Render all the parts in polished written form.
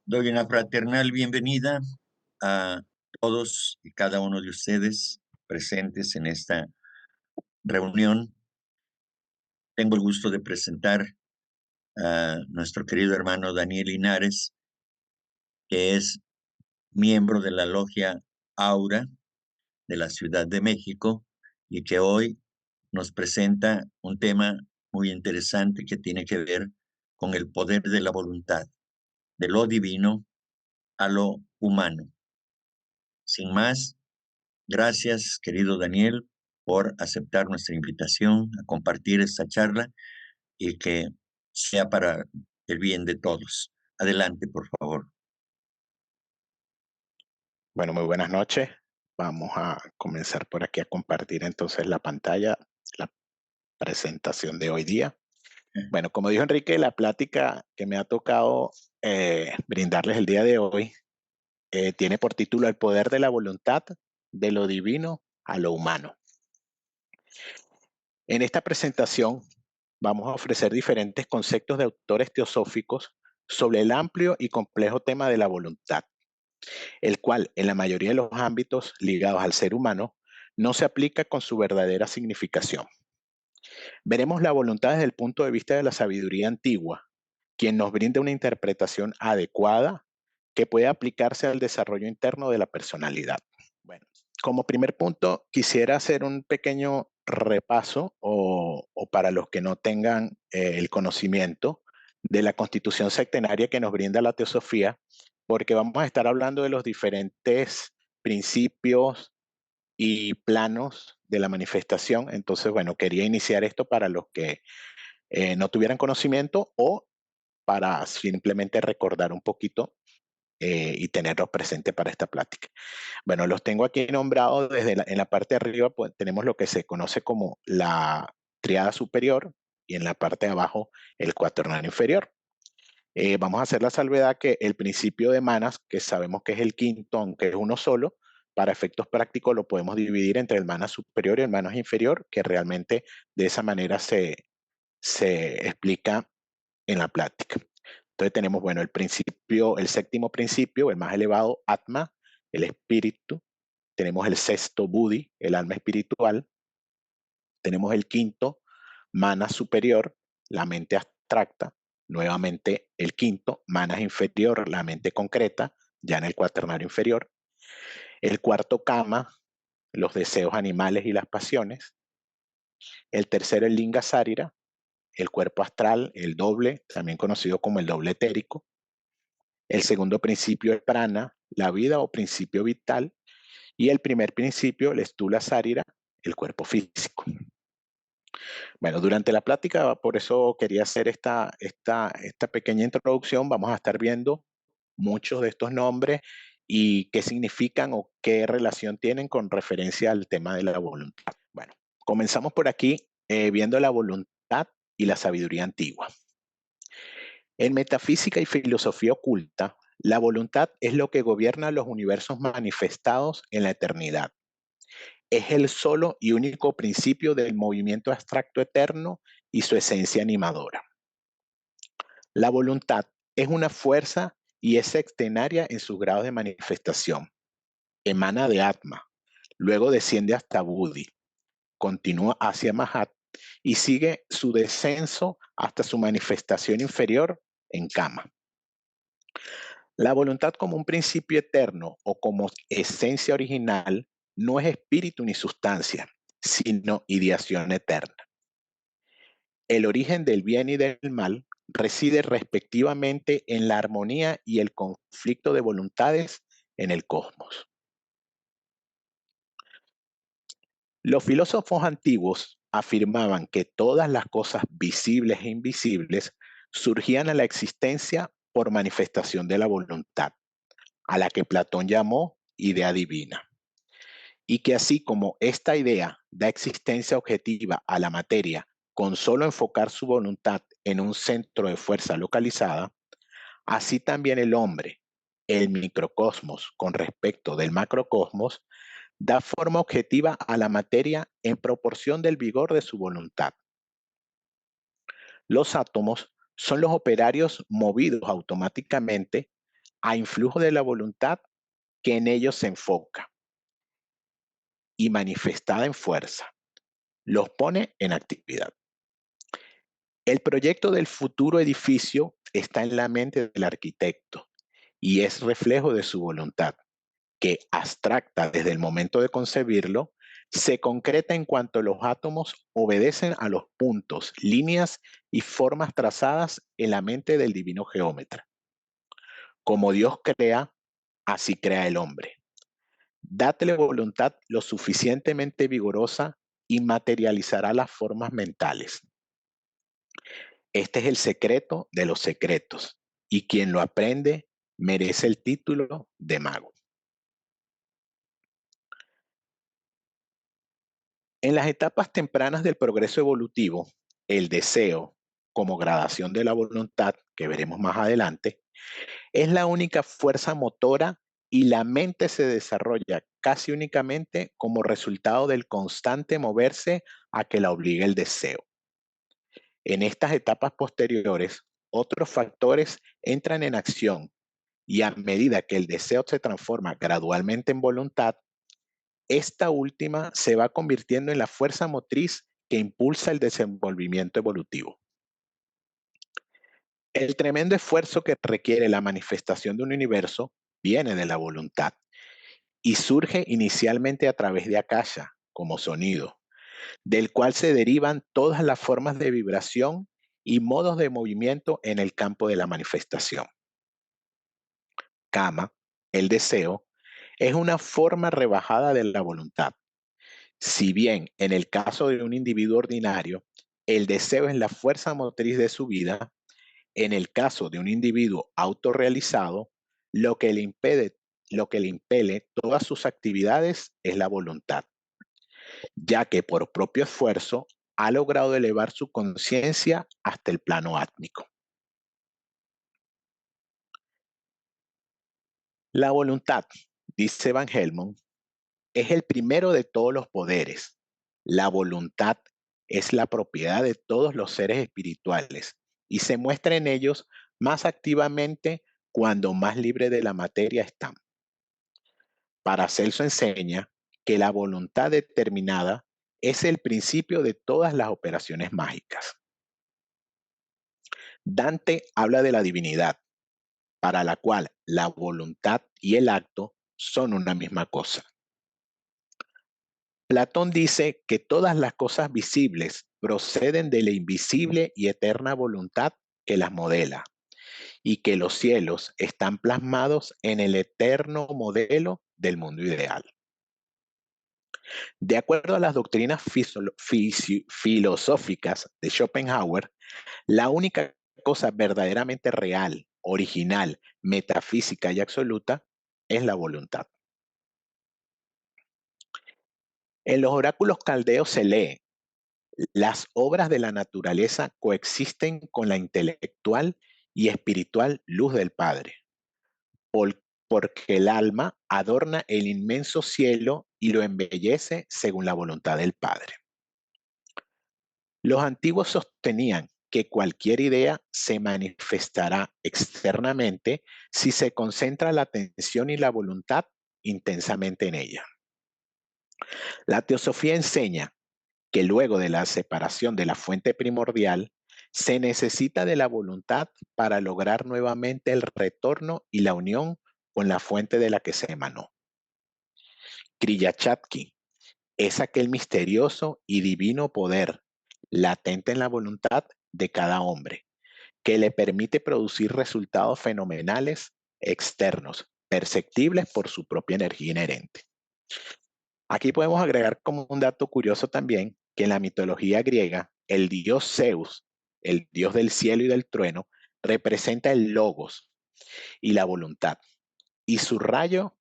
Doy una fraternal bienvenida a todos y cada uno de ustedes presentes en esta reunión. Tengo el gusto de presentar a nuestro querido hermano Daniel Linares, que es miembro de la logia Aura de la Ciudad de México y que hoy nos presenta un tema muy interesante que tiene que ver con el poder de la voluntad, de lo divino a lo humano. Sin más, gracias, querido Daniel, por aceptar nuestra invitación a compartir esta charla y que sea para el bien de todos. Adelante, por favor. Bueno, muy buenas noches. Vamos a comenzar por aquí a compartir entonces la pantalla, la presentación de hoy día. Bueno, como dijo Enrique, la plática que me ha tocado brindarles el día de hoy tiene por título El poder de la voluntad, de lo divino a lo humano. En esta presentación vamos a ofrecer diferentes conceptos de autores teosóficos sobre el amplio y complejo tema de la voluntad, el cual en la mayoría de los ámbitos ligados al ser humano no se aplica con su verdadera significación. Veremos la voluntad desde el punto de vista de la sabiduría antigua, quien nos brinda una interpretación adecuada que puede aplicarse al desarrollo interno de la personalidad. Bueno, como primer punto, quisiera hacer un pequeño repaso o para los que no tengan el conocimiento de la constitución sectenaria que nos brinda la teosofía, porque vamos a estar hablando de los diferentes principios y planos de la manifestación. Entonces, bueno, quería iniciar esto para los que no tuvieran conocimiento o para simplemente recordar un poquito y tenerlos presente para esta plática. Bueno, los tengo aquí nombrados en la parte de arriba, pues tenemos lo que se conoce como la triada superior y en la parte de abajo el cuaternario inferior. Vamos a hacer la salvedad que el principio de manas, que sabemos que es el quinto, aunque es uno solo, para efectos prácticos lo podemos dividir entre el manas superior y el manas inferior, que realmente de esa manera se explica en la plática. Entonces tenemos, bueno, el principio, el séptimo principio, el más elevado, Atma, el espíritu. Tenemos el sexto, Buddhi, el alma espiritual. Tenemos el quinto, Manas superior, la mente abstracta. Nuevamente el quinto, Manas inferior, la mente concreta, ya en el cuaternario inferior. El cuarto, Kama, los deseos animales y las pasiones. El tercero, el Linga Sarira, el cuerpo astral, el doble, también conocido como el doble etérico. El segundo principio, el prana, la vida o principio vital. Y el primer principio, el stula sarira, el cuerpo físico. Bueno, durante la plática, por eso quería hacer esta pequeña introducción. Vamos a estar viendo muchos de estos nombres y qué significan o qué relación tienen con referencia al tema de la voluntad. Bueno, comenzamos por aquí viendo la voluntad y la sabiduría antigua. En metafísica y filosofía oculta, la voluntad es lo que gobierna los universos manifestados en la eternidad. Es el solo y único principio del movimiento abstracto eterno y su esencia animadora. La voluntad es una fuerza y es extenaria en sus grados de manifestación. Emana de Atma, luego desciende hasta Buddhi, continúa hacia Mahat y sigue su descenso hasta su manifestación inferior en Kama. La voluntad como un principio eterno o como esencia original no es espíritu ni sustancia, sino ideación eterna. El origen del bien y del mal reside respectivamente en la armonía y el conflicto de voluntades en el cosmos. Los filósofos antiguos afirmaban que todas las cosas visibles e invisibles surgían a la existencia por manifestación de la voluntad, a la que Platón llamó idea divina, y que así como esta idea da existencia objetiva a la materia con solo enfocar su voluntad en un centro de fuerza localizada, así también el hombre, el microcosmos con respecto del macrocosmos, da forma objetiva a la materia en proporción del vigor de su voluntad. Los átomos son los operarios movidos automáticamente a influjo de la voluntad que en ellos se enfoca y manifestada en fuerza, los pone en actividad. El proyecto del futuro edificio está en la mente del arquitecto y es reflejo de su voluntad, que abstracta desde el momento de concebirlo, se concreta en cuanto los átomos obedecen a los puntos, líneas y formas trazadas en la mente del divino geómetra. Como Dios crea, así crea el hombre. Dátele voluntad lo suficientemente vigorosa y materializará las formas mentales. Este es el secreto de los secretos, y quien lo aprende merece el título de mago. En las etapas tempranas del progreso evolutivo, el deseo, como gradación de la voluntad, que veremos más adelante, es la única fuerza motora y la mente se desarrolla casi únicamente como resultado del constante moverse a que la obliga el deseo. En estas etapas posteriores, otros factores entran en acción y a medida que el deseo se transforma gradualmente en voluntad, esta última se va convirtiendo en la fuerza motriz que impulsa el desenvolvimiento evolutivo. El tremendo esfuerzo que requiere la manifestación de un universo viene de la voluntad y surge inicialmente a través de Akasha, como sonido, del cual se derivan todas las formas de vibración y modos de movimiento en el campo de la manifestación. Kama, el deseo, es una forma rebajada de la voluntad. Si bien en el caso de un individuo ordinario, el deseo es la fuerza motriz de su vida, en el caso de un individuo autorrealizado, lo que le impele todas sus actividades es la voluntad, ya que por propio esfuerzo ha logrado elevar su conciencia hasta el plano átmico. La voluntad, dice Van Helmont, es el primero de todos los poderes. La voluntad es la propiedad de todos los seres espirituales y se muestra en ellos más activamente cuando más libre de la materia están. Paracelso enseña que la voluntad determinada es el principio de todas las operaciones mágicas. Dante habla de la divinidad, para la cual la voluntad y el acto son una misma cosa. Platón dice que todas las cosas visibles proceden de la invisible y eterna voluntad que las modela, y que los cielos están plasmados en el eterno modelo del mundo ideal. De acuerdo a las doctrinas filosóficas de Schopenhauer, la única cosa verdaderamente real, original, metafísica y absoluta es la voluntad. En los oráculos caldeos se lee: las obras de la naturaleza coexisten con la intelectual y espiritual luz del Padre, porque el alma adorna el inmenso cielo y lo embellece según la voluntad del Padre. Los antiguos sostenían que cualquier idea se manifestará externamente si se concentra la atención y la voluntad intensamente en ella. La teosofía enseña que luego de la separación de la fuente primordial, se necesita de la voluntad para lograr nuevamente el retorno y la unión con la fuente de la que se emanó. Kriya Chatki es aquel misterioso y divino poder latente en la voluntad de cada hombre, que le permite producir resultados fenomenales externos, perceptibles por su propia energía inherente. Aquí podemos agregar como un dato curioso también que en la mitología griega, el dios Zeus, el dios del cielo y del trueno, representa el logos y la voluntad, y su rayo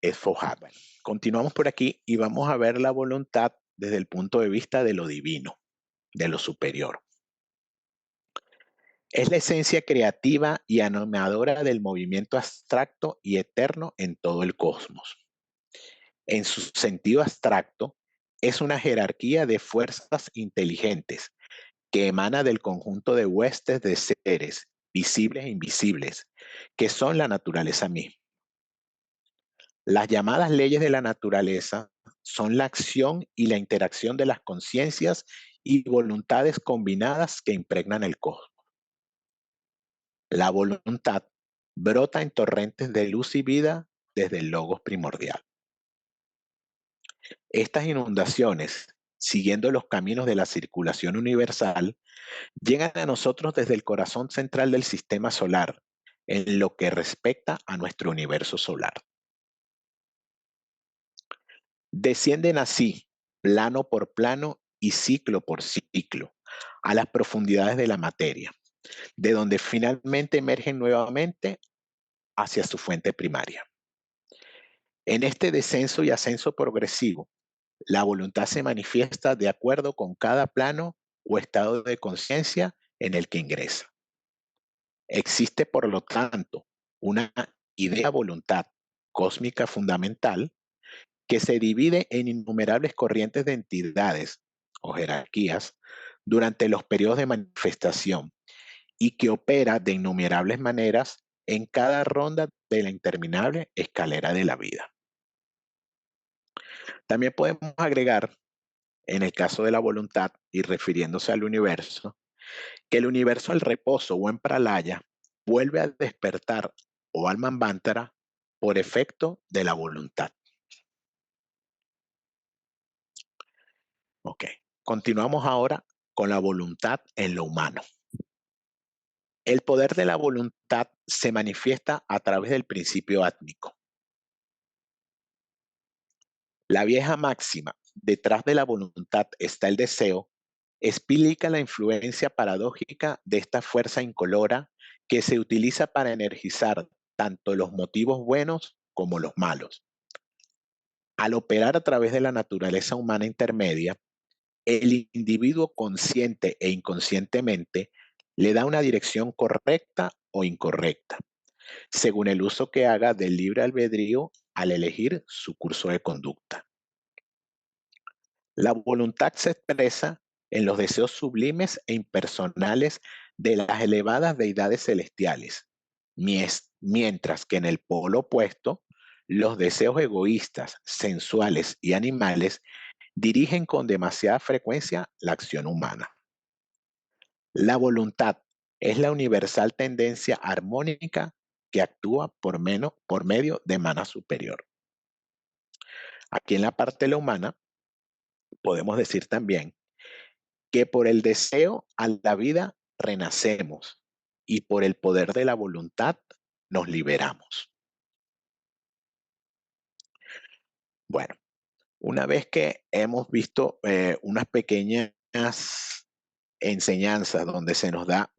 es Fojada. Continuamos por aquí y vamos a ver la voluntad desde el punto de vista de lo divino, de lo superior. Es la esencia creativa y animadora del movimiento abstracto y eterno en todo el cosmos. En su sentido abstracto, es una jerarquía de fuerzas inteligentes que emana del conjunto de huestes de seres visibles e invisibles, que son la naturaleza misma. Las llamadas leyes de la naturaleza son la acción y la interacción de las conciencias y voluntades combinadas que impregnan el cosmos. La voluntad brota en torrentes de luz y vida desde el logos primordial. Estas inundaciones, siguiendo los caminos de la circulación universal, llegan a nosotros desde el corazón central del sistema solar, en lo que respecta a nuestro universo solar. Descienden así, plano por plano y ciclo por ciclo, a las profundidades de la materia, de donde finalmente emergen nuevamente hacia su fuente primaria. En este descenso y ascenso progresivo, la voluntad se manifiesta de acuerdo con cada plano o estado de conciencia en el que ingresa. Existe, por lo tanto, una idea voluntad cósmica fundamental que se divide en innumerables corrientes de entidades o jerarquías durante los periodos de manifestación y que opera de innumerables maneras en cada ronda de la interminable escalera de la vida. También podemos agregar, en el caso de la voluntad y refiriéndose al universo, que el universo al reposo o en pralaya vuelve a despertar o al manvantara por efecto de la voluntad. Ok, continuamos ahora con la voluntad en lo humano. El poder de la voluntad se manifiesta a través del principio átmico. La vieja máxima, detrás de la voluntad está el deseo, explica la influencia paradójica de esta fuerza incolora que se utiliza para energizar tanto los motivos buenos como los malos. Al operar a través de la naturaleza humana intermedia, el individuo consciente e inconscientemente le da una dirección correcta o incorrecta, según el uso que haga del libre albedrío al elegir su curso de conducta. La voluntad se expresa en los deseos sublimes e impersonales de las elevadas deidades celestiales, mientras que en el polo opuesto, los deseos egoístas, sensuales y animales dirigen con demasiada frecuencia la acción humana. La voluntad es la universal tendencia armónica que actúa por medio de mana superior. Aquí en la parte de la humana podemos decir también que por el deseo a la vida renacemos y por el poder de la voluntad nos liberamos. Bueno, una vez que hemos visto unas pequeñas enseñanzas donde se nos da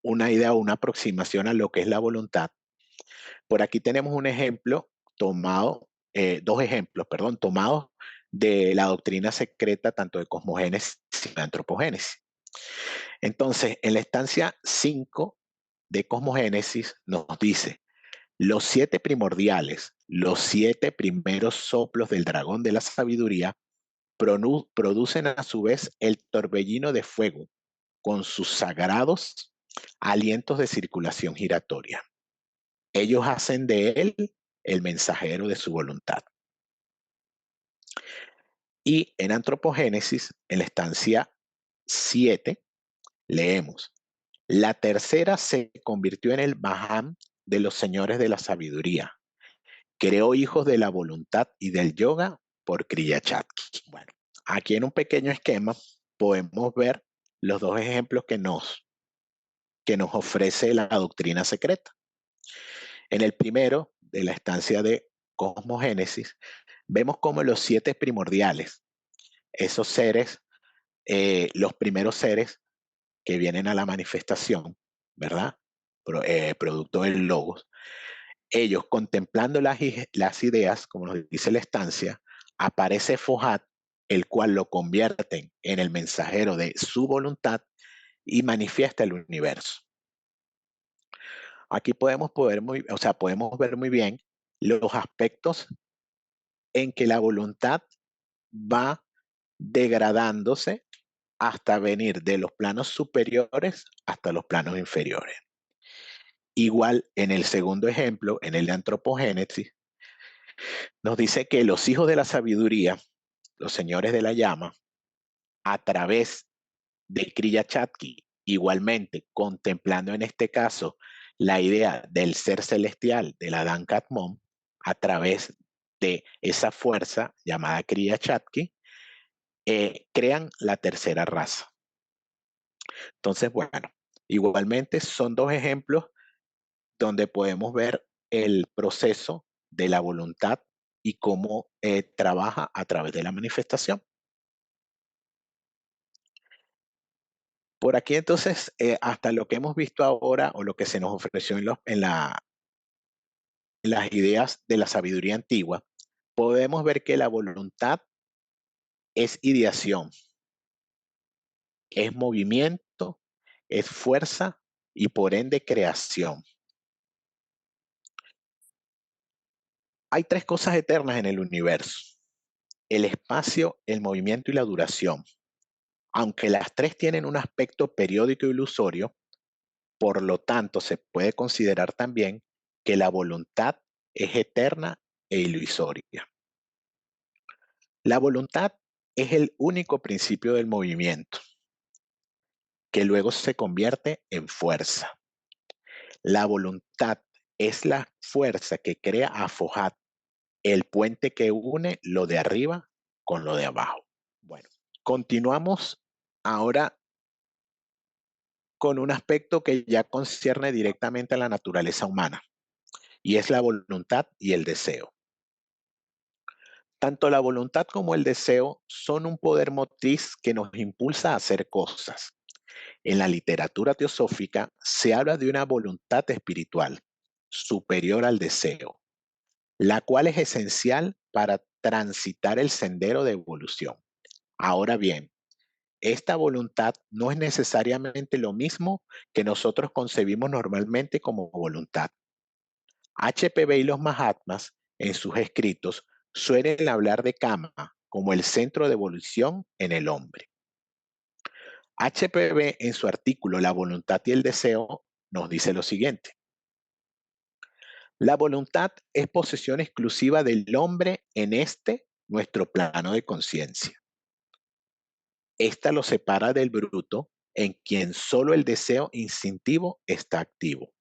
una idea o una aproximación a lo que es la voluntad, por aquí tenemos un ejemplo tomado, dos ejemplos, perdón, tomados de la doctrina secreta tanto de cosmogénesis y de antropogénesis. Entonces, en la estancia 5 de cosmogénesis nos dice, los 7 primordiales, los 7 primeros soplos del dragón de la sabiduría, producen a su vez el torbellino de fuego con sus sagrados alientos de circulación giratoria. Ellos hacen de él el mensajero de su voluntad. Y en antropogénesis, en la estancia 7, leemos, la tercera se convirtió en el Baham de los señores de la sabiduría. Creó hijos de la voluntad y del yoga por Kriya Chatki. Bueno, aquí en un pequeño esquema podemos ver los dos ejemplos que nos ofrece la doctrina secreta. En el primero, de la estancia de cosmogénesis, vemos como los 7 primordiales, esos seres, los primeros seres que vienen a la manifestación, ¿verdad? Producto del logos, ellos contemplando las ideas, como nos dice la estancia, aparece Fohat, el cual lo convierten en el mensajero de su voluntad y manifiesta el universo. Aquí podemos ver muy bien los aspectos en que la voluntad va degradándose hasta venir de los planos superiores hasta los planos inferiores. Igual, en el segundo ejemplo, en el de antropogénesis, nos dice que los hijos de la sabiduría, los señores de la llama, a través de Kriya Chatki, igualmente contemplando en este caso la idea del ser celestial de la Dan Katmon, a través de esa fuerza llamada Kriya Chatki, crean la tercera raza. Entonces, bueno, igualmente son dos ejemplos donde podemos ver el proceso de la voluntad y cómo trabaja a través de la manifestación. Por aquí entonces, hasta lo que hemos visto ahora o lo que se nos ofreció en las ideas de la sabiduría antigua, podemos ver que la voluntad es ideación, es movimiento, es fuerza y por ende creación. Hay tres cosas eternas en el universo: el espacio, el movimiento y la duración. Aunque las tres tienen un aspecto periódico e ilusorio, por lo tanto se puede considerar también que la voluntad es eterna e ilusoria. La voluntad es el único principio del movimiento, que luego se convierte en fuerza. La voluntad es la fuerza que crea a Fohat, el puente que une lo de arriba con lo de abajo. Bueno, continuamos ahora con un aspecto que ya concierne directamente a la naturaleza humana, y es la voluntad y el deseo. Tanto la voluntad como el deseo son un poder motriz que nos impulsa a hacer cosas. En la literatura teosófica se habla de una voluntad espiritual superior al deseo, la cual es esencial para transitar el sendero de evolución. Ahora bien, esta voluntad no es necesariamente lo mismo que nosotros concebimos normalmente como voluntad. HPB y los Mahatmas, en sus escritos, suelen hablar de Kama como el centro de evolución en el hombre. HPB, en su artículo La voluntad y el deseo, nos dice lo siguiente: la voluntad es posesión exclusiva del hombre en nuestro plano de conciencia. Esta lo separa del bruto, en quien solo el deseo instintivo está activo.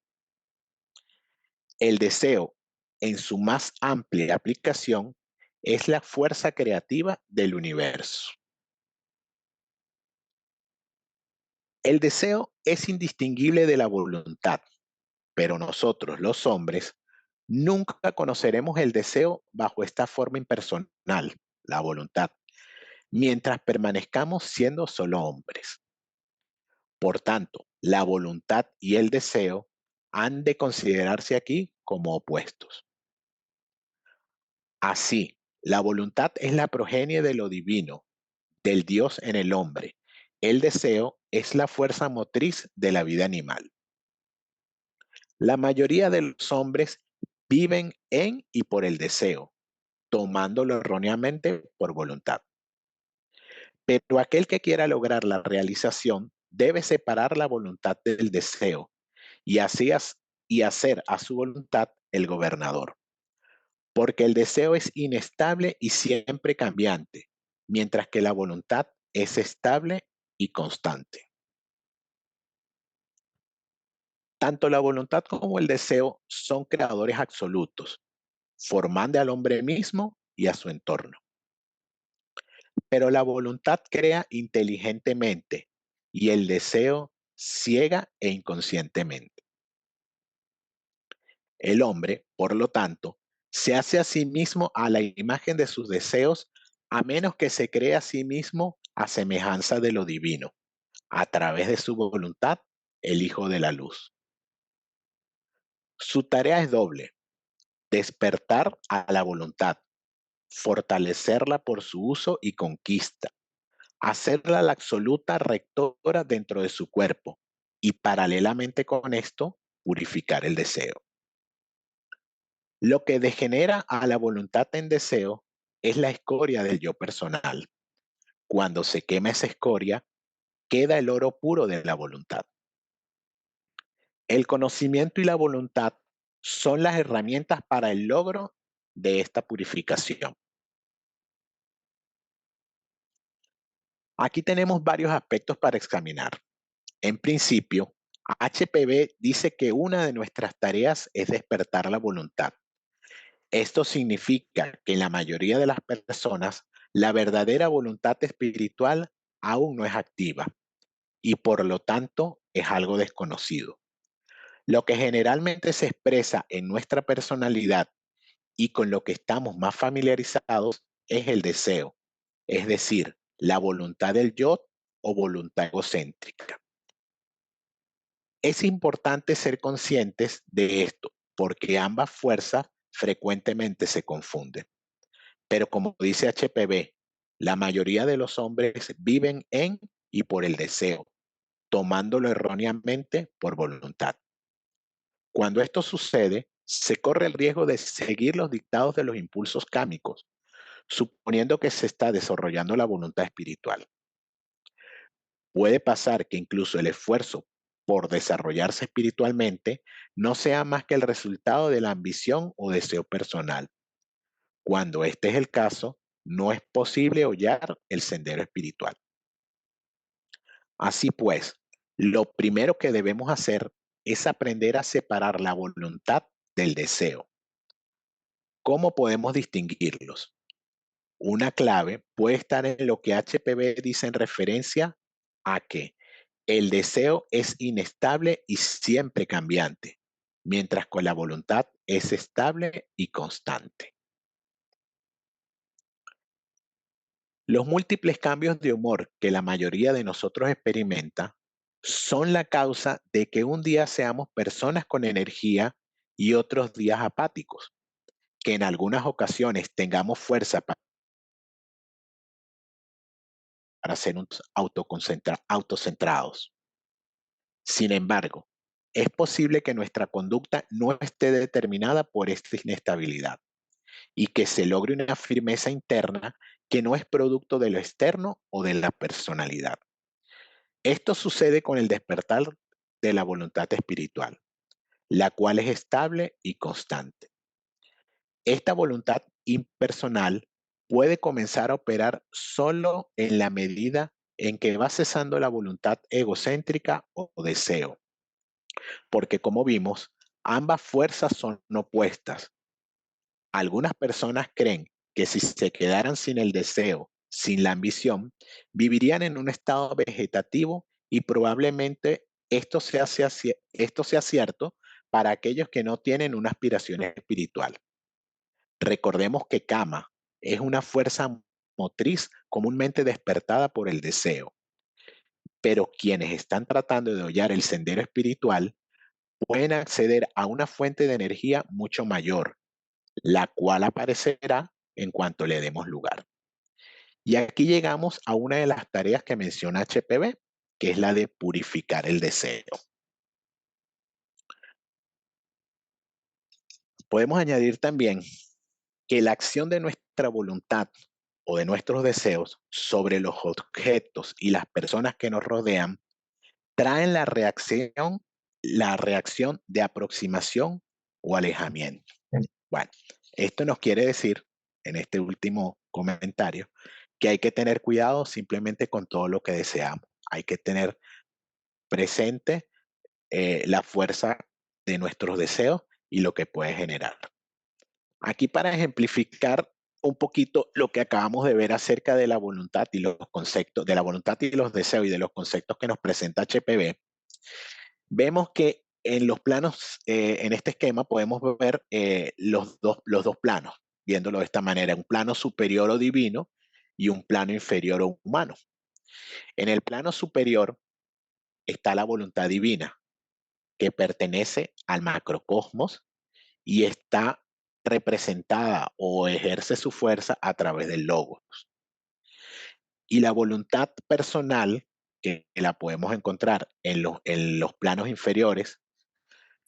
El deseo, en su más amplia aplicación, es la fuerza creativa del universo. El deseo es indistinguible de la voluntad, pero nosotros, los hombres, nunca conoceremos el deseo bajo esta forma impersonal, la voluntad, mientras permanezcamos siendo solo hombres. Por tanto, la voluntad y el deseo han de considerarse aquí como opuestos. Así, la voluntad es la progenie de lo divino, del Dios en el hombre. El deseo es la fuerza motriz de la vida animal. La mayoría de los hombres viven en y por el deseo, tomándolo erróneamente por voluntad. Pero aquel que quiera lograr la realización debe separar la voluntad del deseo y hacer a su voluntad el gobernador. Porque el deseo es inestable y siempre cambiante, mientras que la voluntad es estable y constante. Tanto la voluntad como el deseo son creadores absolutos, formando al hombre mismo y a su entorno. Pero la voluntad crea inteligentemente y el deseo ciega e inconscientemente. El hombre, por lo tanto, se hace a sí mismo a la imagen de sus deseos, a menos que se cree a sí mismo a semejanza de lo divino, a través de su voluntad, el Hijo de la Luz. Su tarea es doble: despertar a la voluntad, fortalecerla por su uso y conquista, hacerla la absoluta rectora dentro de su cuerpo y paralelamente con esto, purificar el deseo. Lo que degenera a la voluntad en deseo es la escoria del yo personal. Cuando se quema esa escoria, queda el oro puro de la voluntad. El conocimiento y la voluntad son las herramientas para el logro de esta purificación. Aquí tenemos varios aspectos para examinar. En principio, HPB dice que una de nuestras tareas es despertar la voluntad. Esto significa que en la mayoría de las personas, la verdadera voluntad espiritual aún no es activa y por lo tanto es algo desconocido. Lo que generalmente se expresa en nuestra personalidad y con lo que estamos más familiarizados es el deseo, es decir, la voluntad del yo o voluntad egocéntrica. Es importante ser conscientes de esto porque ambas fuerzas frecuentemente se confunden. Pero como dice HPB, la mayoría de los hombres viven en y por el deseo, tomándolo erróneamente por voluntad. Cuando esto sucede, se corre el riesgo de seguir los dictados de los impulsos cámicos, suponiendo que se está desarrollando la voluntad espiritual. Puede pasar que incluso el esfuerzo por desarrollarse espiritualmente no sea más que el resultado de la ambición o deseo personal. Cuando este es el caso, no es posible hollar el sendero espiritual. Así pues, lo primero que debemos hacer es aprender a separar la voluntad del deseo. ¿Cómo podemos distinguirlos? Una clave puede estar en lo que HPB dice en referencia a que el deseo es inestable y siempre cambiante, mientras que la voluntad es estable y constante. Los múltiples cambios de humor que la mayoría de nosotros experimenta son la causa de que un día seamos personas con energía y otros días apáticos, que en algunas ocasiones tengamos fuerza para ser unos autocentrados. Sin embargo, es posible que nuestra conducta no esté determinada por esta inestabilidad y que se logre una firmeza interna que no es producto de lo externo o de la personalidad. Esto sucede con el despertar de la voluntad espiritual, la cual es estable y constante. Esta voluntad impersonal puede comenzar a operar solo en la medida en que va cesando la voluntad egocéntrica o deseo, porque como vimos, ambas fuerzas son opuestas. Algunas personas creen que si se quedaran sin el deseo, sin la ambición, vivirían en un estado vegetativo y probablemente esto sea cierto para aquellos que no tienen una aspiración espiritual. Recordemos que Kama es una fuerza motriz comúnmente despertada por el deseo, pero quienes están tratando de hollar el sendero espiritual pueden acceder a una fuente de energía mucho mayor, la cual aparecerá en cuanto le demos lugar. Y aquí llegamos a una de las tareas que menciona HPB, que es la de purificar el deseo. Podemos añadir también que la acción de nuestra voluntad o de nuestros deseos sobre los objetos y las personas que nos rodean traen la reacción de aproximación o alejamiento. Bueno, esto nos quiere decir, en este último comentario, que hay que tener cuidado simplemente con todo lo que deseamos. Hay que tener presente la fuerza de nuestros deseos y lo que puede generar. Aquí para ejemplificar un poquito lo que acabamos de ver acerca de la voluntad y los conceptos, de la voluntad y los deseos y de los conceptos que nos presenta HPB, vemos que en los planos, en este esquema podemos ver los dos planos, viéndolo de esta manera, un plano superior o divino y un plano inferior o humano. En el plano superior está la voluntad divina, que pertenece al macrocosmos y está representada o ejerce su fuerza a través del logos. Y la voluntad personal, que la podemos encontrar en los planos inferiores,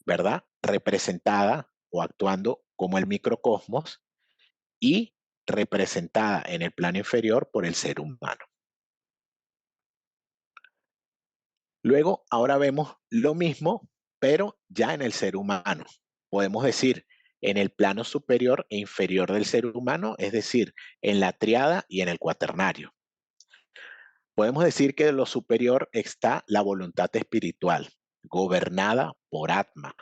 ¿verdad? Representada o actuando como el microcosmos y representada en el plano inferior por el ser humano. Luego, ahora vemos lo mismo pero ya en el ser humano. Podemos decir, en el plano superior e inferior del ser humano, es decir, en la triada y en el cuaternario. Podemos decir que en lo superior está la voluntad espiritual, gobernada por Atma,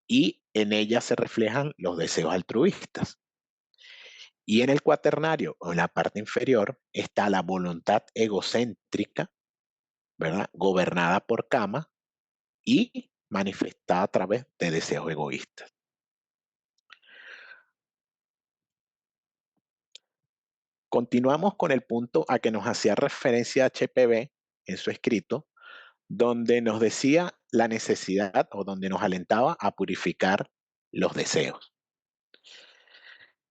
y en ella se reflejan los deseos altruistas. Y en el cuaternario, o en la parte inferior, está la voluntad egocéntrica, ¿verdad? Gobernada por Kama y manifestada a través de deseos egoístas. Continuamos con el punto a que nos hacía referencia HPV en su escrito, donde nos decía la necesidad o donde nos alentaba a purificar los deseos.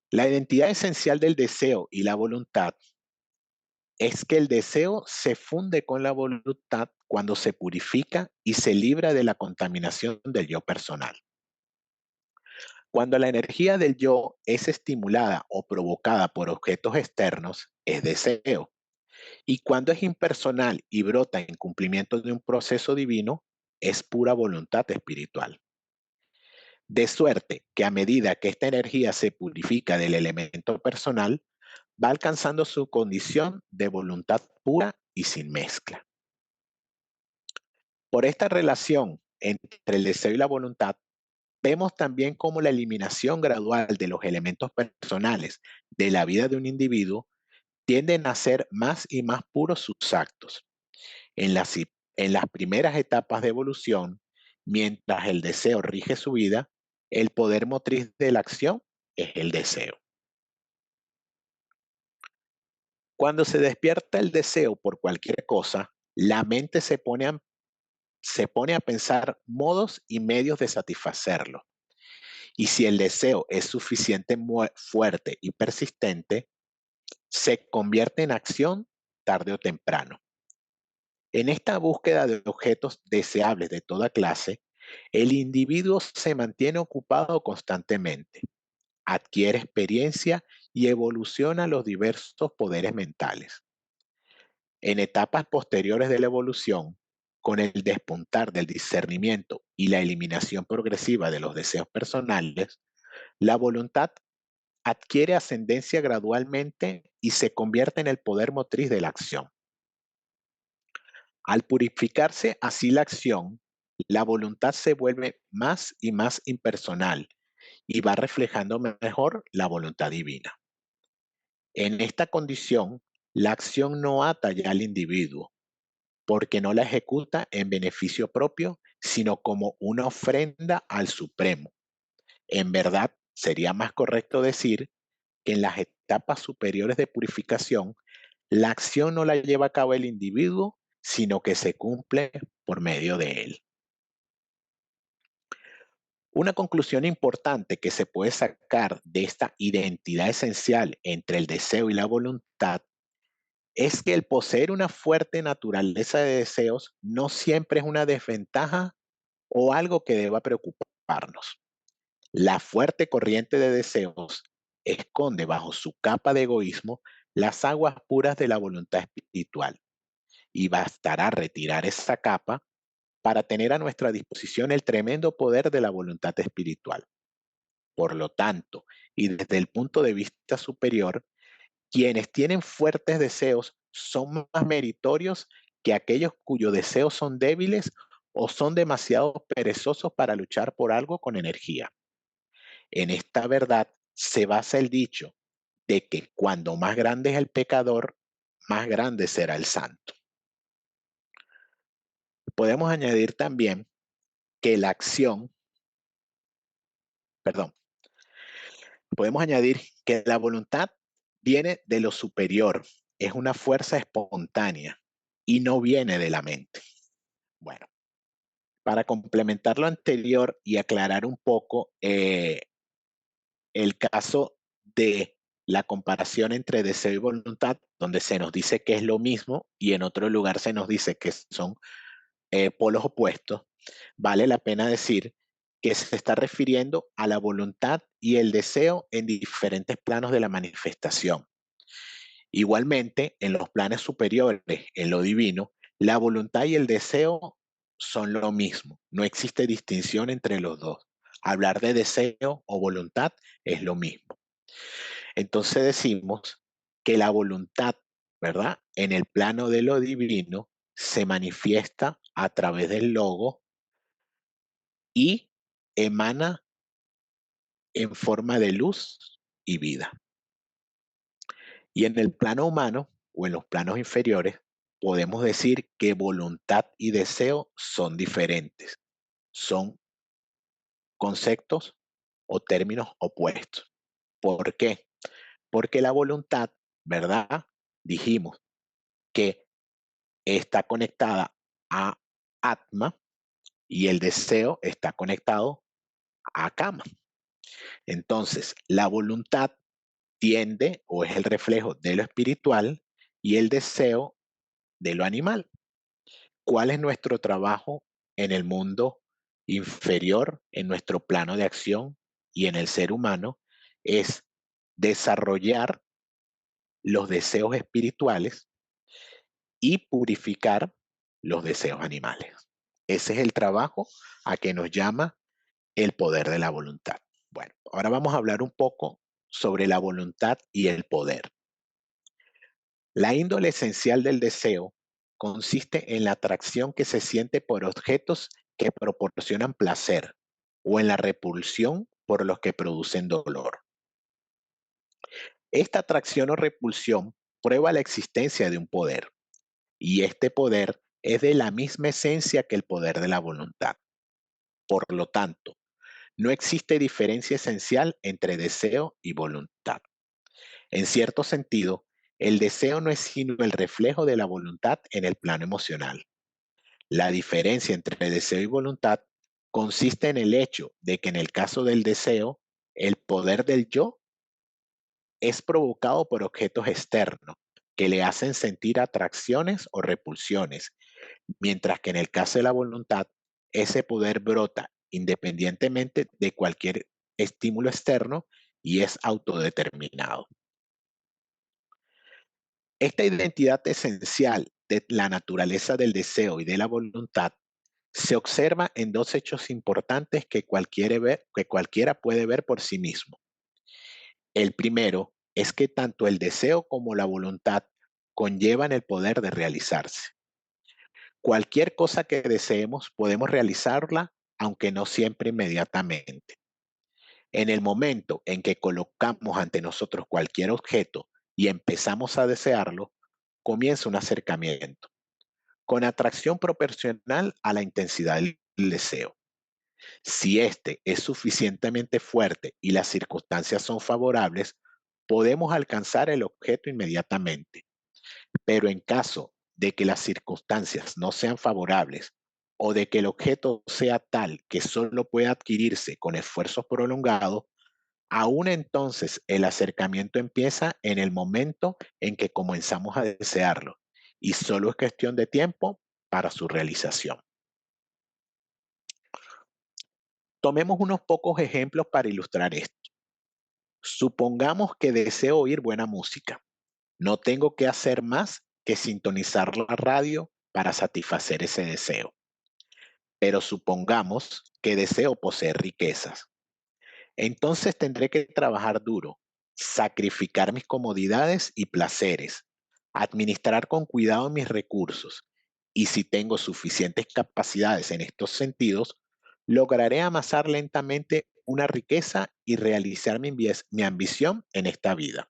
La identidad esencial del deseo y la voluntad es que el deseo se funde con la voluntad cuando se purifica y se libra de la contaminación del yo personal. Cuando la energía del yo es estimulada o provocada por objetos externos, es deseo. Y cuando es impersonal y brota en cumplimiento de un proceso divino, es pura voluntad espiritual. De suerte que a medida que esta energía se purifica del elemento personal, va alcanzando su condición de voluntad pura y sin mezcla. Por esta relación entre el deseo y la voluntad, vemos también cómo la eliminación gradual de los elementos personales de la vida de un individuo tienden a hacer más y más puros sus actos. En las primeras etapas de evolución, mientras el deseo rige su vida, el poder motriz de la acción es el deseo. Cuando se despierta el deseo por cualquier cosa, la mente se pone a pensar modos y medios de satisfacerlo. Y si el deseo es suficientemente fuerte y persistente, se convierte en acción tarde o temprano. En esta búsqueda de objetos deseables de toda clase, el individuo se mantiene ocupado constantemente, adquiere experiencia y evoluciona los diversos poderes mentales. En etapas posteriores de la evolución, con el despuntar del discernimiento y la eliminación progresiva de los deseos personales, la voluntad adquiere ascendencia gradualmente y se convierte en el poder motriz de la acción. Al purificarse así la acción, la voluntad se vuelve más y más impersonal y va reflejando mejor la voluntad divina. En esta condición, la acción no ata ya al individuo, porque no la ejecuta en beneficio propio, sino como una ofrenda al Supremo. En verdad, sería más correcto decir que en las etapas superiores de purificación, la acción no la lleva a cabo el individuo, sino que se cumple por medio de él. Una conclusión importante que se puede sacar de esta identidad esencial entre el deseo y la voluntad es que el poseer una fuerte naturaleza de deseos no siempre es una desventaja o algo que deba preocuparnos. La fuerte corriente de deseos esconde bajo su capa de egoísmo las aguas puras de la voluntad espiritual y bastará retirar esa capa para tener a nuestra disposición el tremendo poder de la voluntad espiritual. Por lo tanto, y desde el punto de vista superior, quienes tienen fuertes deseos son más meritorios que aquellos cuyos deseos son débiles o son demasiado perezosos para luchar por algo con energía. En esta verdad se basa el dicho de que cuando más grande es el pecador, más grande será el santo. Podemos añadir también que la acción, perdón, podemos añadir que la voluntad viene de lo superior, es una fuerza espontánea y no viene de la mente. Bueno, para complementar lo anterior y aclarar un poco el caso de la comparación entre deseo y voluntad, donde se nos dice que es lo mismo y en otro lugar se nos dice que son polos opuestos, vale la pena decir que se está refiriendo a la voluntad y el deseo en diferentes planos de la manifestación. Igualmente, en los planes superiores, en lo divino, la voluntad y el deseo son lo mismo. No existe distinción entre los dos. Hablar de deseo o voluntad es lo mismo. Entonces decimos que la voluntad, ¿verdad? En el plano de lo divino se manifiesta a través del logo y emana en forma de luz y vida. Y en el plano humano o en los planos inferiores, podemos decir que voluntad y deseo son diferentes. Son conceptos o términos opuestos. ¿Por qué? Porque la voluntad, ¿verdad? Dijimos que está conectada a Atma y el deseo está conectado a Kama. Entonces, la voluntad tiende o es el reflejo de lo espiritual y el deseo de lo animal. ¿Cuál es nuestro trabajo en el mundo inferior, en nuestro plano de acción y en el ser humano? Es desarrollar los deseos espirituales y purificar los deseos animales. Ese es el trabajo a que nos llama el poder de la voluntad. Bueno, ahora vamos a hablar un poco sobre la voluntad y el poder. La índole esencial del deseo consiste en la atracción que se siente por objetos que proporcionan placer o en la repulsión por los que producen dolor. Esta atracción o repulsión prueba la existencia de un poder, y este poder es de la misma esencia que el poder de la voluntad. Por lo tanto, no existe diferencia esencial entre deseo y voluntad. En cierto sentido, el deseo no es sino el reflejo de la voluntad en el plano emocional. La diferencia entre deseo y voluntad consiste en el hecho de que en el caso del deseo, el poder del yo es provocado por objetos externos que le hacen sentir atracciones o repulsiones, mientras que en el caso de la voluntad, ese poder brota independientemente de cualquier estímulo externo y es autodeterminado. Esta identidad esencial de la naturaleza del deseo y de la voluntad se observa en dos hechos importantes que cualquiera puede ver por sí mismo. El primero es que tanto el deseo como la voluntad conllevan el poder de realizarse. Cualquier cosa que deseemos podemos realizarla, aunque no siempre inmediatamente. En el momento en que colocamos ante nosotros cualquier objeto y empezamos a desearlo, comienza un acercamiento, con atracción proporcional a la intensidad del deseo. Si éste es suficientemente fuerte y las circunstancias son favorables, podemos alcanzar el objeto inmediatamente. Pero en caso de que las circunstancias no sean favorables o de que el objeto sea tal que solo pueda adquirirse con esfuerzos prolongados, aún entonces el acercamiento empieza en el momento en que comenzamos a desearlo y solo es cuestión de tiempo para su realización. Tomemos unos pocos ejemplos para ilustrar esto. Supongamos que deseo oír buena música. No tengo que hacer más que sintonizar la radio para satisfacer ese deseo. Pero supongamos que deseo poseer riquezas. Entonces tendré que trabajar duro, sacrificar mis comodidades y placeres, administrar con cuidado mis recursos, y si tengo suficientes capacidades en estos sentidos, lograré amasar lentamente una riqueza y realizar mi ambición en esta vida.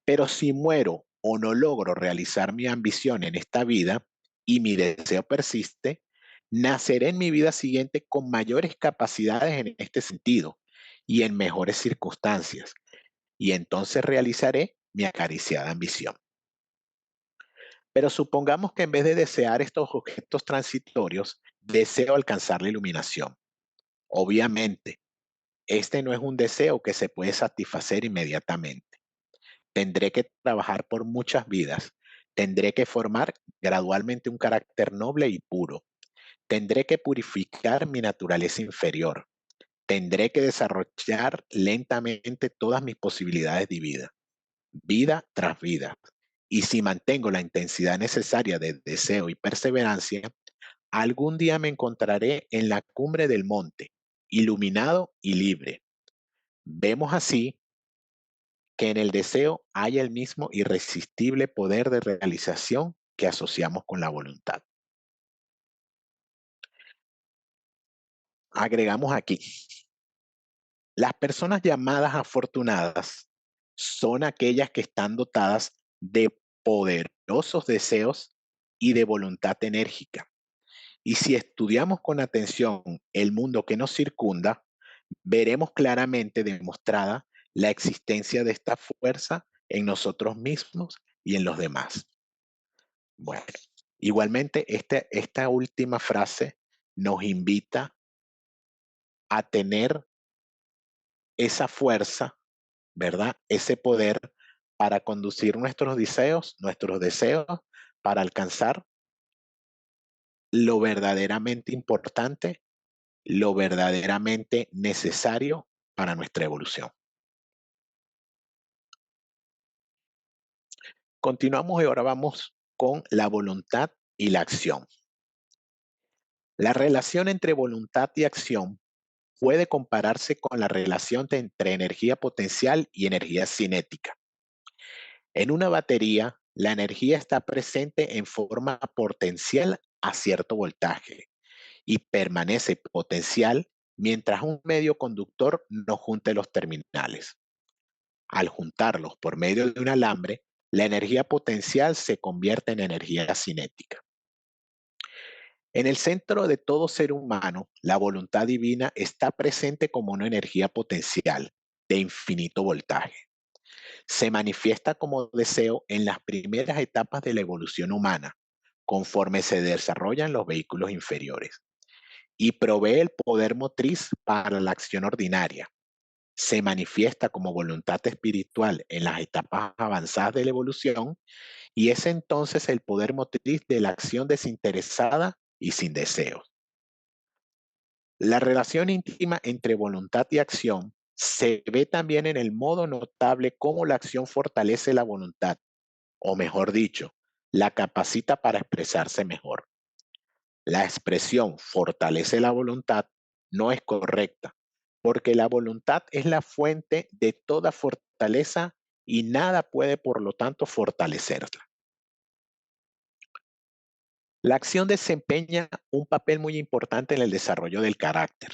Pero si muero o no logro realizar mi ambición en esta vida y mi deseo persiste, naceré en mi vida siguiente con mayores capacidades en este sentido y en mejores circunstancias, y entonces realizaré mi acariciada ambición. Pero supongamos que en vez de desear estos objetos transitorios, deseo alcanzar la iluminación. Obviamente, este no es un deseo que se puede satisfacer inmediatamente. Tendré que trabajar por muchas vidas. Tendré que formar gradualmente un carácter noble y puro. Tendré que purificar mi naturaleza inferior. Tendré que desarrollar lentamente todas mis posibilidades de vida, vida tras vida. Y si mantengo la intensidad necesaria de deseo y perseverancia, algún día me encontraré en la cumbre del monte, iluminado y libre. Vemos así que en el deseo hay el mismo irresistible poder de realización que asociamos con la voluntad. Agregamos aquí, las personas llamadas afortunadas son aquellas que están dotadas de poderosos deseos y de voluntad enérgica. Y si estudiamos con atención el mundo que nos circunda, veremos claramente demostrada la existencia de esta fuerza en nosotros mismos y en los demás. Bueno, igualmente esta última frase nos invita a tener esa fuerza, ¿verdad? Ese poder para conducir nuestros deseos, para alcanzar lo verdaderamente importante, lo verdaderamente necesario para nuestra evolución. Continuamos y ahora vamos con la voluntad y la acción. La relación entre voluntad y acción puede compararse con la relación entre energía potencial y energía cinética. En una batería, la energía está presente en forma potencial a cierto voltaje y permanece potencial mientras un medio conductor no junte los terminales. Al juntarlos por medio de un alambre, la energía potencial se convierte en energía cinética. En el centro de todo ser humano, la voluntad divina está presente como una energía potencial de infinito voltaje. Se manifiesta como deseo en las primeras etapas de la evolución humana, conforme se desarrollan los vehículos inferiores, y provee el poder motriz para la acción ordinaria. Se manifiesta como voluntad espiritual en las etapas avanzadas de la evolución y es entonces el poder motriz de la acción desinteresada y sin deseos. La relación íntima entre voluntad y acción se ve también en el modo notable cómo la acción fortalece la voluntad, o mejor dicho, la capacita para expresarse mejor. La expresión fortalece la voluntad no es correcta, porque la voluntad es la fuente de toda fortaleza y nada puede, por lo tanto, fortalecerla. La acción desempeña un papel muy importante en el desarrollo del carácter.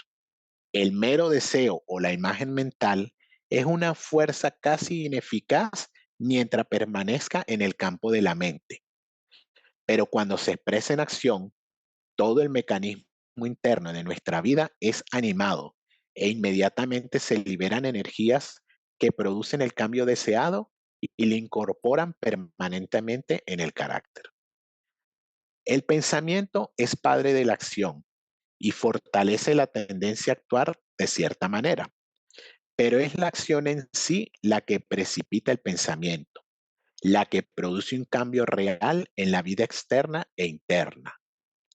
El mero deseo o la imagen mental es una fuerza casi ineficaz mientras permanezca en el campo de la mente. Pero cuando se expresa en acción, todo el mecanismo interno de nuestra vida es animado e inmediatamente se liberan energías que producen el cambio deseado y le incorporan permanentemente en el carácter. El pensamiento es padre de la acción y fortalece la tendencia a actuar de cierta manera, pero es la acción en sí la que precipita el pensamiento, la que produce un cambio real en la vida externa e interna,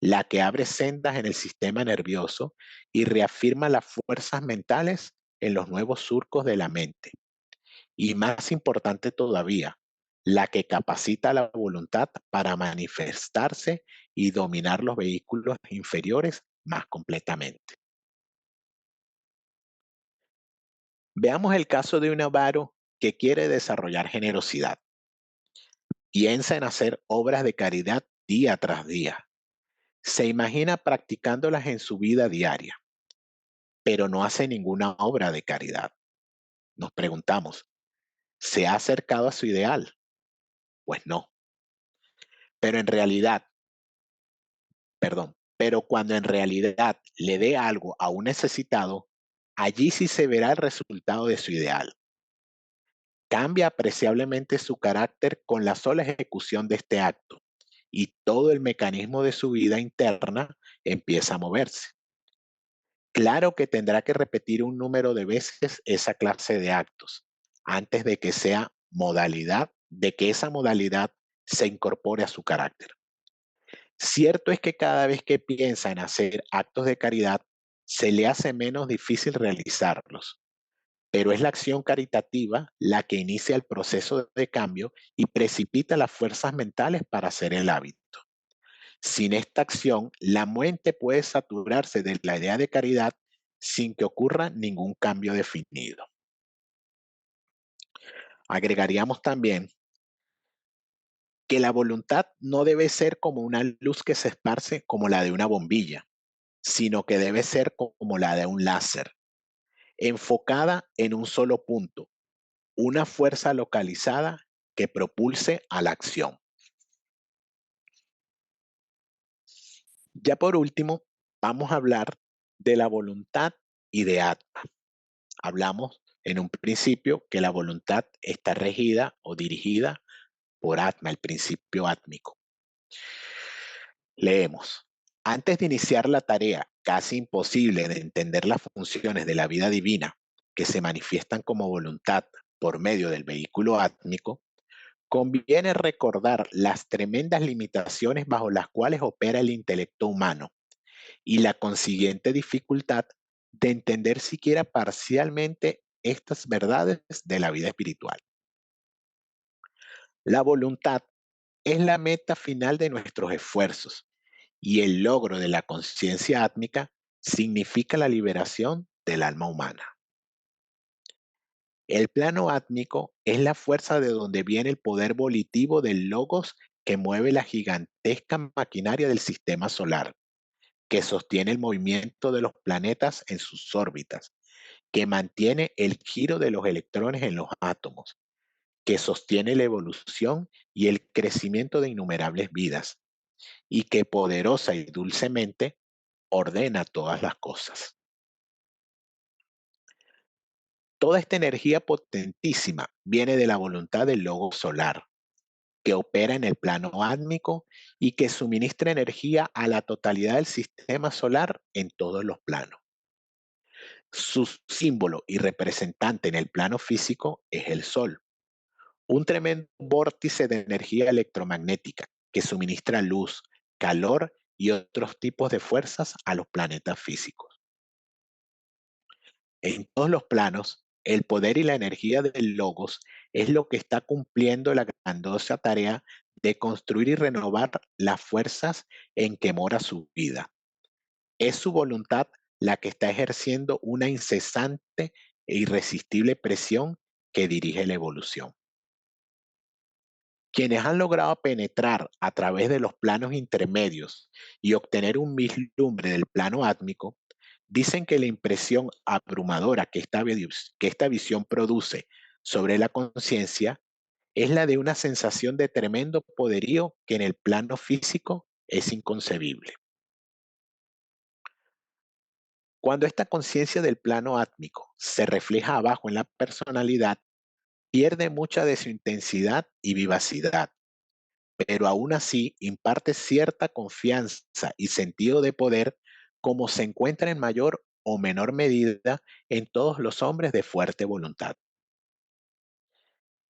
la que abre sendas en el sistema nervioso y reafirma las fuerzas mentales en los nuevos surcos de la mente. Y más importante todavía, la que capacita la voluntad para manifestarse y dominar los vehículos inferiores más completamente. Veamos el caso de un avaro que quiere desarrollar generosidad. Piensa en hacer obras de caridad día tras día. Se imagina practicándolas en su vida diaria, pero no hace ninguna obra de caridad. Nos preguntamos, ¿se ha acercado a su ideal? Pues no. Pero en realidad, pero cuando en realidad le dé algo a un necesitado, allí sí se verá el resultado de su ideal. Cambia apreciablemente su carácter con la sola ejecución de este acto y todo el mecanismo de su vida interna empieza a moverse. Claro que tendrá que repetir un número de veces esa clase de actos antes de que esa modalidad se incorpore a su carácter. Cierto es que cada vez que piensa en hacer actos de caridad, se le hace menos difícil realizarlos, pero es la acción caritativa la que inicia el proceso de cambio y precipita las fuerzas mentales para hacer el hábito. Sin esta acción, la mente puede saturarse de la idea de caridad sin que ocurra ningún cambio definido. Agregaríamos también que la voluntad no debe ser como una luz que se esparce como la de una bombilla, sino que debe ser como la de un láser, enfocada en un solo punto, una fuerza localizada que propulse a la acción. Ya por último, vamos a hablar de la voluntad y de Atma. Hablamos en un principio que la voluntad está regida o dirigida por Atma, el principio átmico. Leemos. Antes de iniciar la tarea casi imposible de entender las funciones de la vida divina que se manifiestan como voluntad por medio del vehículo átmico, conviene recordar las tremendas limitaciones bajo las cuales opera el intelecto humano y la consiguiente dificultad de entender siquiera parcialmente estas verdades de la vida espiritual. La voluntad es la meta final de nuestros esfuerzos y el logro de la conciencia átmica significa la liberación del alma humana. El plano átmico es la fuerza de donde viene el poder volitivo del logos que mueve la gigantesca maquinaria del sistema solar, que sostiene el movimiento de los planetas en sus órbitas, que mantiene el giro de los electrones en los átomos, que sostiene la evolución y el crecimiento de innumerables vidas, y que poderosa y dulcemente ordena todas las cosas. Toda esta energía potentísima viene de la voluntad del logo solar, que opera en el plano átmico y que suministra energía a la totalidad del sistema solar en todos los planos. Su símbolo y representante en el plano físico es el Sol, un tremendo vórtice de energía electromagnética que suministra luz, calor y otros tipos de fuerzas a los planetas físicos. En todos los planos, el poder y la energía del Logos es lo que está cumpliendo la grandiosa tarea de construir y renovar las fuerzas en que mora su vida. Es su voluntad la que está ejerciendo una incesante e irresistible presión que dirige la evolución. Quienes han logrado penetrar a través de los planos intermedios y obtener un vislumbre del plano átmico, dicen que la impresión abrumadora que esta visión produce sobre la conciencia es la de una sensación de tremendo poderío que en el plano físico es inconcebible. Cuando esta conciencia del plano átmico se refleja abajo en la personalidad, pierde mucha de su intensidad y vivacidad, pero aún así imparte cierta confianza y sentido de poder como se encuentra en mayor o menor medida en todos los hombres de fuerte voluntad.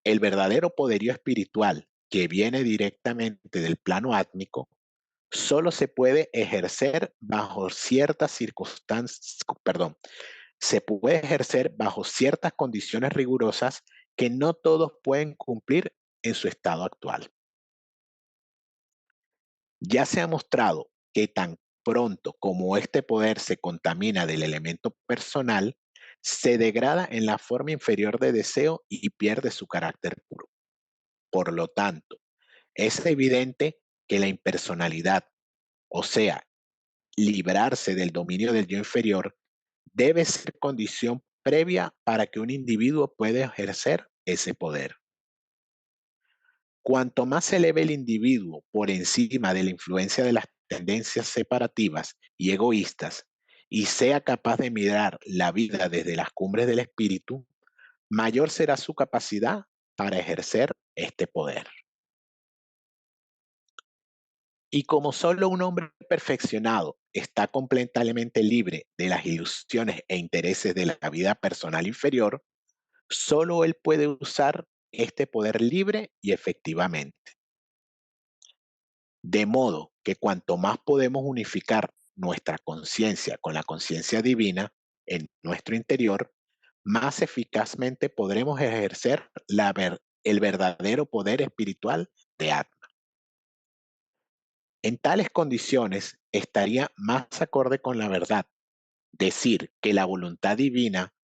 El verdadero poderío espiritual que viene directamente del plano átmico solo se puede ejercer bajo ciertas circunstancias, perdón, se puede ejercer bajo ciertas condiciones rigurosas que no todos pueden cumplir en su estado actual. Ya se ha mostrado que tan pronto como este poder se contamina del elemento personal, se degrada en la forma inferior de deseo y pierde su carácter puro. Por lo tanto, es evidente que la impersonalidad, o sea, librarse del dominio del yo inferior, debe ser condición previa para que un individuo pueda ejercer ese poder. Cuanto más se eleve el individuo por encima de la influencia de las tendencias separativas y egoístas y sea capaz de mirar la vida desde las cumbres del espíritu, mayor será su capacidad para ejercer este poder. Y como solo un hombre perfeccionado está completamente libre de las ilusiones e intereses de la vida personal inferior, solo él puede usar este poder libre y efectivamente. De modo que cuanto más podemos unificar nuestra conciencia con la conciencia divina en nuestro interior, más eficazmente podremos ejercer el verdadero poder espiritual de Atma. En tales condiciones, estaría más acorde con la verdad decir que la voluntad divina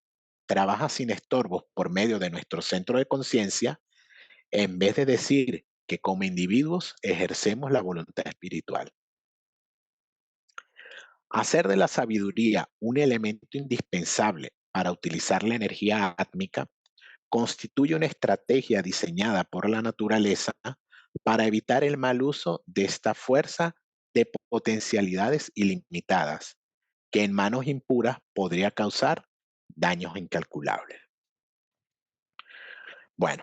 trabaja sin estorbos por medio de nuestro centro de conciencia, en vez de decir que como individuos ejercemos la voluntad espiritual. Hacer de la sabiduría un elemento indispensable para utilizar la energía átmica constituye una estrategia diseñada por la naturaleza para evitar el mal uso de esta fuerza de potencialidades ilimitadas, que en manos impuras podría causar daños incalculables. Bueno,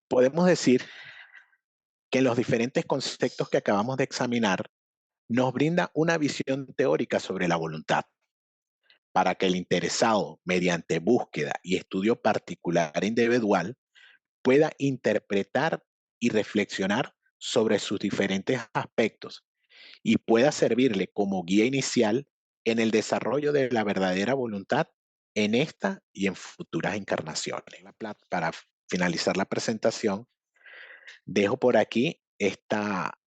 podemos decir que los diferentes conceptos que acabamos de examinar nos brinda una visión teórica sobre la voluntad, para que el interesado, mediante búsqueda y estudio particular e individual, pueda interpretar y reflexionar sobre sus diferentes aspectos y pueda servirle como guía inicial en el desarrollo de la verdadera voluntad en esta y en futuras encarnaciones. Para finalizar la presentación, dejo por aquí esta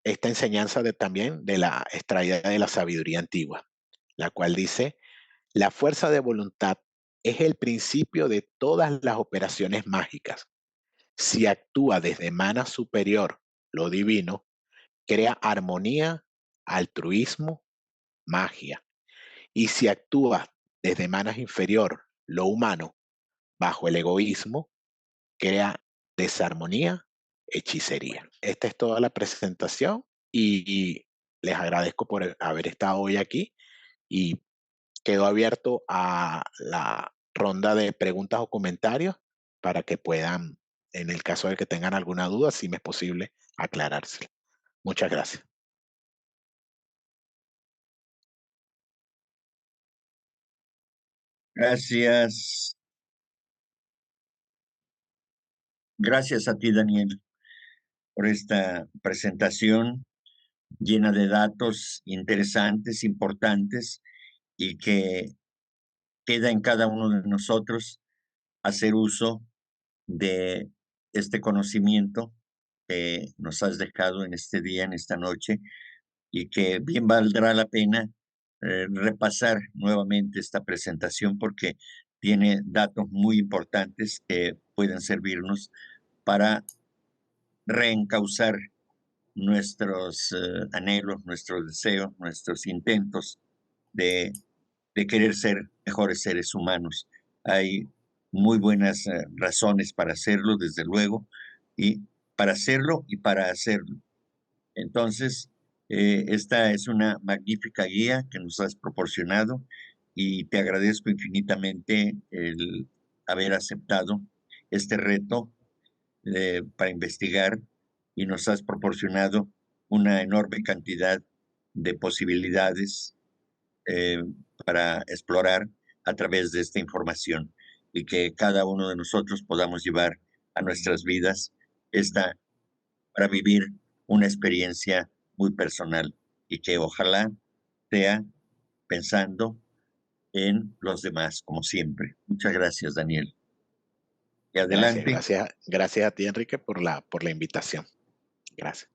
enseñanza también de la extraída de la sabiduría antigua, la cual dice: la fuerza de voluntad es el principio de todas las operaciones mágicas. Si actúa desde mana superior, lo divino, crea armonía, altruismo, magia. Y si actúa desde manas inferior, lo humano, bajo el egoísmo, crea desarmonía, hechicería. Esta es toda la presentación y les agradezco por haber estado hoy aquí y quedo abierto a la ronda de preguntas o comentarios para que puedan, en el caso de que tengan alguna duda, si me es posible, aclarársela. Muchas gracias. Gracias. Gracias a ti, Daniel, por esta presentación llena de datos interesantes, importantes y que queda en cada uno de nosotros hacer uso de este conocimiento que nos has dejado en este día, en esta noche, y que bien valdrá la pena repasar nuevamente esta presentación porque tiene datos muy importantes que pueden servirnos para reencauzar nuestros anhelos, nuestros deseos, nuestros intentos de, de querer ser mejores seres humanos. Hay muy buenas razones para hacerlo, desde luego, y para hacerlo y para hacerlo. Entonces, esta es una magnífica guía que nos has proporcionado y te agradezco infinitamente el haber aceptado este reto para investigar y nos has proporcionado una enorme cantidad de posibilidades eh, para explorar a través de esta información y que cada uno de nosotros podamos llevar a nuestras vidas esta para vivir una experiencia muy personal y que ojalá sea pensando en los demás, como siempre. Muchas gracias, Daniel. Y Gracias, adelante. gracias, gracias a ti, Enrique, por la invitación. Gracias.